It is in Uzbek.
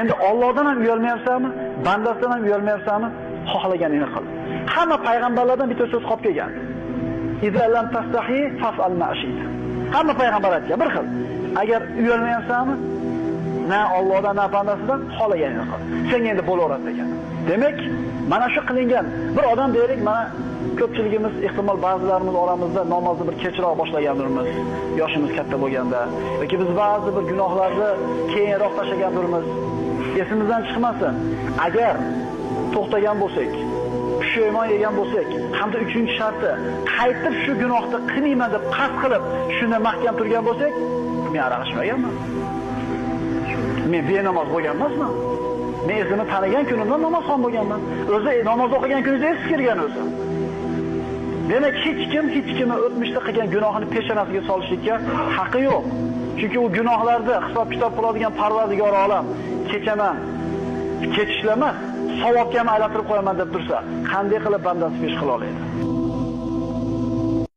Endi Allohdan ham uyalmayapsanmi? Bandasidan ham uyalmayapsanmi? Xohlaganingni qil. Hamma payg'ambarlardan bitta so'z qolib kelgan. Idza lam tastahi fas'al ma ashita. Hamma payg'ambar aytgan bir xil. Agar uyalmayapsanmi, na Allohdan na bandasidan xohlaganingni qil. Senga endi bo'laveradi degan. Demak, mana shu qilingan bir odam deylik, mana ko'pchiligimiz ehtimol ba'zilarimiz oramizda namozni bir kechroq boshlagandirmiz, yoshimiz katta bo'lganda yoki biz ba'zi bir gunohlarni keyinroq tashlagandirmiz. Esimizdan chiqmasin. Agar to'xtagan bo'lsak, pushaymon yegan bo'lsak, hamda 3-sharti qaytib shu gunohni qilmayman deb qasd qilib, shunda mahkam turgan bo'lsak, men aralashmaganman. Men benamoz bo'lgan emasman. Men o'zimni tanigan kunimda namozxon bo'lganman. O'zi namoz o'qigan kuningizda esiz kirgan o'zi. Demak, hech kimni o'tmishda qilgan gunohini peshonasiga solishga haqqi yo'q. Chunki u gunohlarda hisob-kitob qiladigan Parvardigor olam kechaman, kechishlar emas, savobga aylantirib qo'yaman deb tursa, qanday qilib bandasi pesh qila oladi?